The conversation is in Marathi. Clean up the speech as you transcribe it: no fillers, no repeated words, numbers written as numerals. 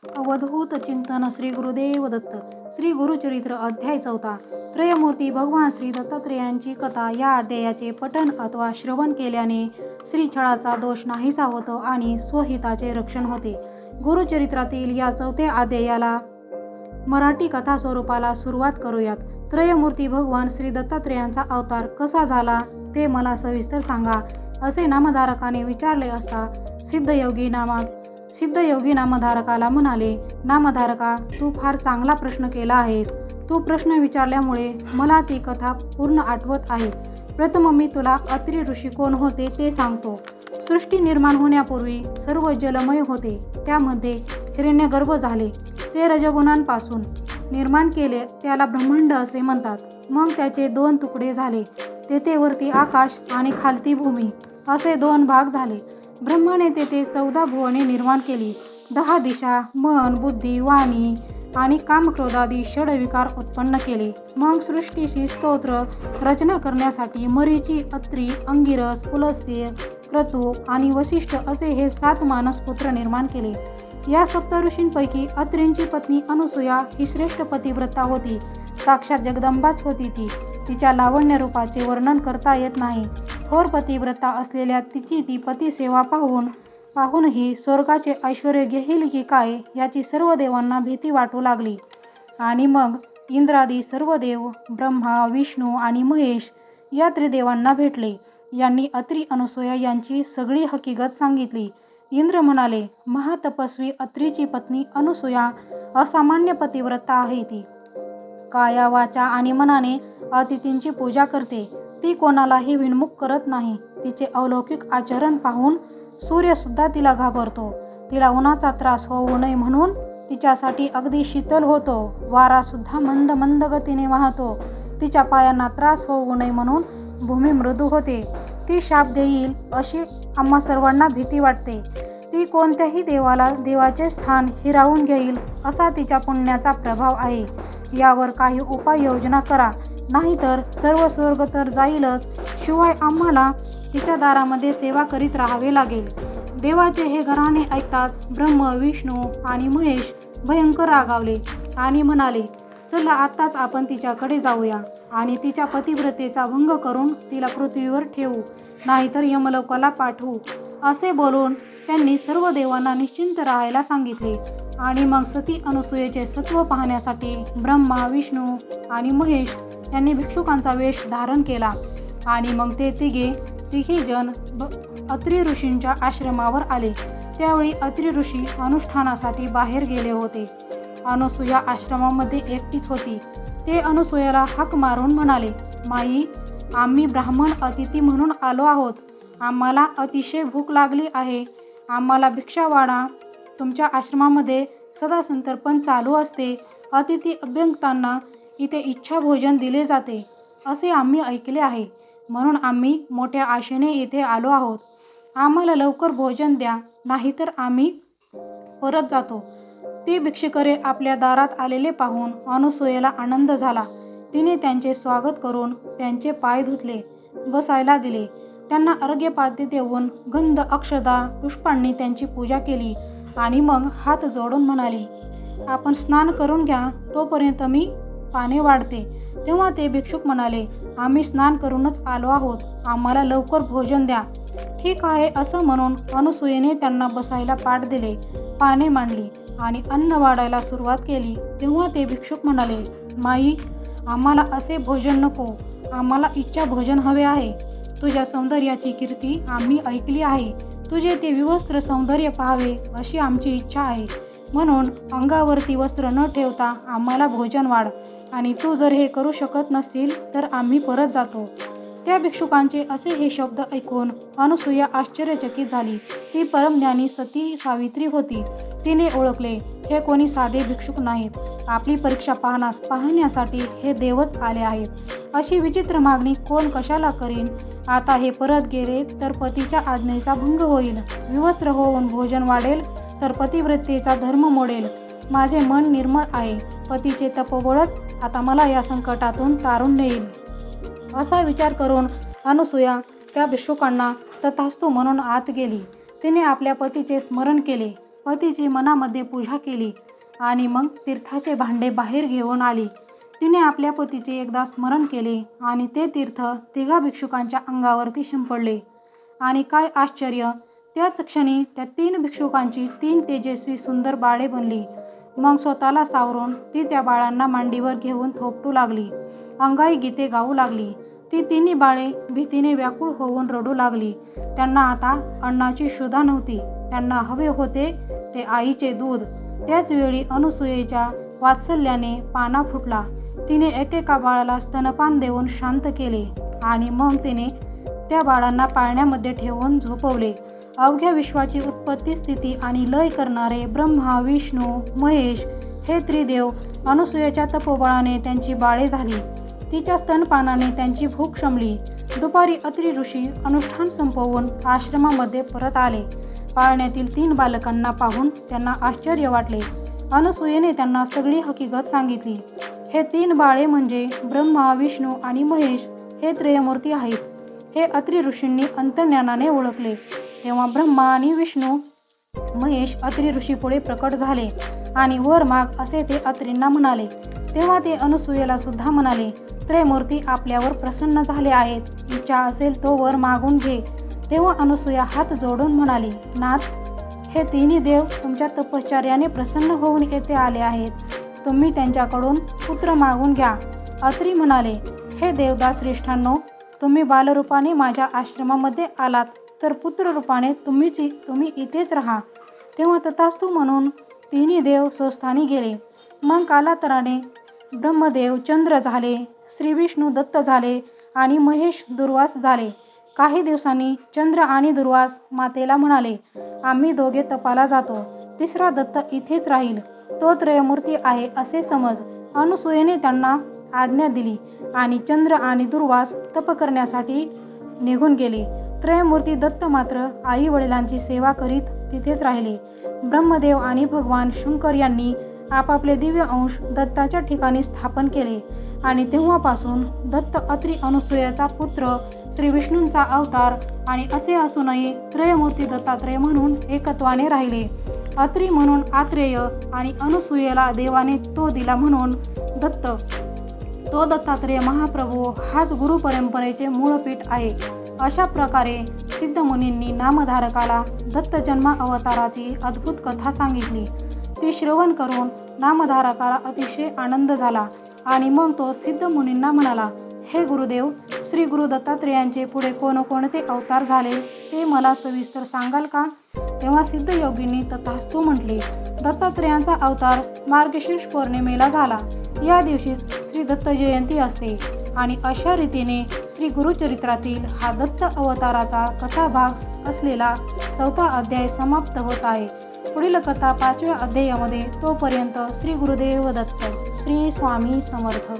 अवधूत चिंतन श्री गुरुदेव दत्त. श्री गुरुचरित्र अध्याय 4. त्रयमूर्ती भगवान श्री दत्तात्रेयांची कथा. या अध्यायाचे पठण अथवा श्रवण केल्याने श्री छळाचा दोष नाहीसा होतो आणि स्वहिताचे रक्षण होते. गुरुचरित्रातील या 4थ्या अध्यायाला मराठी कथा स्वरूपाला सुरुवात करूयात. त्रयमूर्ती भगवान श्री दत्तात्रेयांचा अवतार कसा झाला ते मला सविस्तर सांगा, असे नामधारकाने विचारले असता सिद्धयोगी नामधारकाला म्हणाले, नामधारका, तू फार चांगला प्रश्न केला आहेस. तू प्रश्न विचारल्यामुळे मला ती कथा पूर्ण आठवत आहे. प्रथम मी तुला अत्री ऋषी कोण होते ते सांगतो. सृष्टी निर्माण होण्यापूर्वी सर्व जलमय होते. त्यामध्ये हिरण्यगर्भ झाले. ते रजगुणांपासून निर्माण केले, त्याला ब्रह्मांड असे म्हणतात. मग त्याचे 2 तुकडे झाले. तेथे वरती आकाश आणि खालती भूमी असे 2 भाग झाले. ब्रह्माने तेथे 14 भुवने निर्माण केली. 10 दिशा, मन, बुद्धी, वाणी आणि कामक्रोधादी षडविकार उत्पन्न केले. मग सृष्टीची स्तोत्र रचना करण्यासाठी मरीची, अत्री, अंगिरस, पुलस्त्य, क्रतू आणि वसिष्ठ असे हे 7 मानसपुत्र निर्माण केले. या सप्तऋषींपैकी अत्रींची पत्नी अनसूया ही श्रेष्ठ पतिव्रता होती. साक्षात जगदंबाच होती ती. तिच्या लावण्य रूपाचे वर्णन करता येत नाही. थोर पतिव्रता असलेल्या तिची ती पतिसेवा पाहूनही स्वर्गाचे ऐश्वर्य घेईल की काय याची सर्व देवांना भीती वाटू लागली. आणि मग इंद्रादी सर्व देव, ब्रह्मा, विष्णू आणि महेश या त्रिदेवांना भेटले. यांनी अत्री, अनसूया यांची सगळी हकीकत सांगितली. इंद्र म्हणाले, महातपस्वी अत्रीची पत्नी अनसूया असामान्य पतिव्रता आहे. ती काया, वाचा आणि मनाने अतिथींची पूजा करते. ती कोणालाही विनमुख करत नाही. तिचे अलौकिक आचरण पाहून सूर्य सुद्धा तिला घाबरतो. तिला उन्हाचा त्रास होऊ नये म्हणून तिच्यासाठी अगदी शीतल होतो. वारा सुद्धा मंद मंद गतीने वाहतो. तिच्या पायांना त्रास होऊ नये म्हणून भूमी मृदू होते. ती शाप देईल अशी आम्हा सर्वांना भीती वाटते. ती कोणत्याही देवाचे स्थान हिरावून घेईल असा तिच्या पुण्याचा प्रभाव आहे. यावर काही उपाययोजना करा, नाहीतर सर्व स्वर्ग तर जाईलच, शिवाय आम्हाला तिच्या दारामध्ये सेवा करीत राहावे लागेल. देवाचे हे घराणे ऐकताच ब्रह्म, विष्णू आणि महेश भयंकर रागावले आणि म्हणाले, चला आत्ताच आपण तिच्याकडे जाऊया आणि तिच्या पतिव्रतेचा भंग करून तिला पृथ्वीवर ठेवू, नाहीतर यमलोकाला पाठवू. असे बोलून त्यांनी सर्व देवांना निश्चिंत राहायला सांगितले. आणि मग सती अनसूयेचे सत्व पाहण्यासाठी ब्रह्मा, विष्णू आणि महेश यांनी भिक्षुकांचा वेश धारण केला. आणि मग ते तिघे जण अत्री ऋषींच्या आश्रमावर आले. त्यावेळी अत्री ऋषी अनुष्ठानासाठी बाहेर गेले होते. अनसूया आश्रमामध्ये एकटीच होती. ते अनसूयाला हाक मारून म्हणाले, माई, आम्ही ब्राह्मण अतिथी म्हणून आलो आहोत. आम्हाला अतिशय भूक लागली आहे. आम्हाला भिक्षा वाढा. तुमच्या आश्रमामध्ये सदा संतर्पण चालू असते. अतिथी अभ्यंगतांना इथे इच्छा भोजन दिले जाते असे आम्ही ऐकले आहे. म्हणून आम्ही मोठ्या आशेने इथे आलो आहोत. आम्हाला लवकर भोजन द्या, नाहीतर आम्ही परत जातो. ती भिक्षुके आपल्या दारात आलेले पाहून अनसूयेला आनंद झाला. तिने त्यांचे स्वागत करून त्यांचे पाय धुतले, बसायला दिले. त्यांना अर्घ्यपाद्य देऊन गंध, अक्षता, पुष्पांनी त्यांची पूजा केली. आणि मग हात जोडून म्हणाली, आपण स्नान करून घ्या, तोपर्यंत मी पाने वाढते. तेव्हा ते भिक्षुक म्हणाले, आम्ही स्नान करूनच आलो आहोत. आम्हाला लवकर भोजन द्या. ठीक आहे असं म्हणून अनसूयेने त्यांना बसायला पाट दिले, पाने मांडली आणि अन्न वाढायला सुरुवात केली. तेव्हा ते भिक्षुक म्हणाले, माई, आम्हाला असे भोजन नको. आम्हाला इच्छा भोजन हवे आहे. तुझ्या सौंदर्याची कीर्ती आम्ही ऐकली आहे. तुझे ते विवस्त्र सौंदर्य पाहावे अशी आमची इच्छा आहे. म्हणून अंगावरती वस्त्र न ठेवता आम्हाला भोजन वाढ. आणि तू जर हे करू शकत नसशील तर आम्ही परत जातो. त्या भिक्षुकांचे असे हे शब्द ऐकून अनसूया आश्चर्यचकित झाली. ती परमज्ञानी सती सावित्री होती. तिने ओळखले, हे कोणी साधे भिक्षुक नाहीत. आपली परीक्षा पाहण्यासाठी हे देवच आले आहेत. अशी विचित्र मागणी कोण कशाला करीन. आता हे परत गेले तर पतीच्या आज्ञेचा भंग होईल. विवस्त्र होऊन भोजन वाढेल तर पतिव्रतेचा धर्म मोडेल. माझे मन निर्मळ आहे. पतीचे तपोबळच आता मला या संकटातून तारून नेईल. असा विचार करून अनसूया त्या भिक्षुकांना तथास्तु म्हणून आत गेली. तिने आपल्या पतीचे स्मरण केले. पतीची मनामध्ये पूजा केली आणि मग तीर्थाचे भांडे बाहेर घेऊन आली. तिने आपल्या पतीचे एकदा स्मरण केले आणि ते तीर्थ तिघा भिक्षुकांच्या अंगावरती शिंपडले. आणि काय आश्चर्य, त्याच क्षणी त्या 3 भिक्षुकांची 3 तेजस्वी सुंदर बाळे बनली. मग स्वतःला सावरून ती त्या बाळांना मांडीवर घेऊन थोपटू लागली. अंगाई गीते गाऊ लागली. ती 3 बाळे भीतीने व्याकुळ होऊन रडू लागली. त्यांना आता अन्नाची क्षुधा नव्हती. त्यांना हवे होते ते आईचे दूध. त्याच वेळी अनुसूयेच्या वात्सल्याने पाना फुटला. तिने एकेका बाळाला स्तनपान देऊन शांत केले आणि मग तिने त्या बाळांना पाळण्यामध्ये ठेवून झोपवले. अवघ्या विश्वाची उत्पत्ती, स्थिती आणि लय करणारे ब्रह्मा, विष्णू, महेश हे त्रिदेव अनुसूयेच्या तपोबळाने त्यांची बाळे झाली. तिच्या स्तनपानाने त्यांची भूक शमली. दुपारी अत्री ऋषी अनुष्ठान संपवून आश्रमामध्ये परत आले. पाळण्यातील 3 बालकांना पाहून त्यांना आश्चर्य वाटले. अनुसूयेने त्यांना सगळी हकीकत सांगितली. हे 3 बाळे म्हणजे ब्रह्मा, विष्णू आणि महेश हे त्रयमूर्ती आहेत. हे अत्री ऋषींनी अंतर्ज्ञानाने ओळखले. तेव्हा ब्रह्मा आणि विष्णू महेश अत्री ऋषीपुढे प्रकट झाले आणि वर माग असे ते अत्रींना म्हणाले. तेव्हा ते अनुसूयेला सुद्धा म्हणाले, त्रयमूर्ती आपल्यावर प्रसन्न झाले आहेत. इच्छा असेल तो वर मागून घे. तेव्हा अनुसूया हात जोडून म्हणाली, नाथ, हे 3 देव तुमच्या तपश्चर्याने प्रसन्न होऊन येथे आले आहेत. तुम्ही त्यांच्याकडून पुत्र मागून घ्या. अत्री म्हणाले, हे देवदास श्रेष्ठांनो, तुम्ही बालरूपाने माझ्या आश्रमामध्ये आलात तर पुत्ररूपाने तुम्ही इथेच राहा. तेव्हा तथास्तु म्हणून 3 देव स्वस्थानी गेले. मग कालांतराने ब्रह्मदेव चंद्र झाले, श्री विष्णू दत्त झाले आणि महेश दुर्वास झाले. काही दिवसांनी चंद्र आणि दुर्वास मातेला म्हणाले, आम्ही दोघे तपाला जातो. 3रा दत्त इथेच राहील. तो त्रयमूर्ती आहे असे समज. अनुसूयेने त्यांना आज्ञा दिली आणि चंद्र आणि दुर्वास तप करण्यासाठी निघून गेले. त्रयमूर्ती दत्त मात्र आई वडिलांची सेवा करीत तिथेच राहिले. ब्रह्मदेव आणि भगवान शंकर यांनी आपापले दिव्य अंश दत्ताच्या ठिकाणी स्थापन केले आणि तेव्हापासून दत्त अत्री अनुसूयेचा पुत्र, श्री विष्णूंचा अवतार आणि असे असूनही त्रयमूर्ती दत्तात्रेय म्हणून एकत्वाने राहिले. अत्री म्हणून आत्रेय आणि अनुसूयेला देवाने तो दिला म्हणून दत्त. तो दत्तात्रेय महाप्रभू हाच गुरु परंपरेचे मूळपीठ आहे. अशा प्रकारे सिद्धमुनींनी नामधारकाला दत्त जन्म अवताराची अद्भुत कथा सांगितली. ती श्रवण करून नामधारकाला अतिशय आनंद झाला आणि मग तो सिद्धमुनींना म्हणाला, हे गुरुदेव, श्री गुरु दत्तात्रेयांचे पुढे कोणकोणते अवतार झाले ते मला सविस्तर सांगाल का? तेव्हा सिद्धयोगींनी तथास्तु म्हटले. दत्तात्रेयांचा अवतार मार्गशीर्ष पौर्णिमेला झाला. या दिवशीच श्री दत्त जयंती असते आणि अशा रीतीने श्री गुरुचरित्रातील हा दत्त अवताराचा कथाभाग असलेला 4था अध्याय समाप्त होत आहे. पुढील कथा 5व्या अध्यायामध्ये. तोपर्यंत श्री गुरुदेव दत्त. श्री स्वामी समर्थ.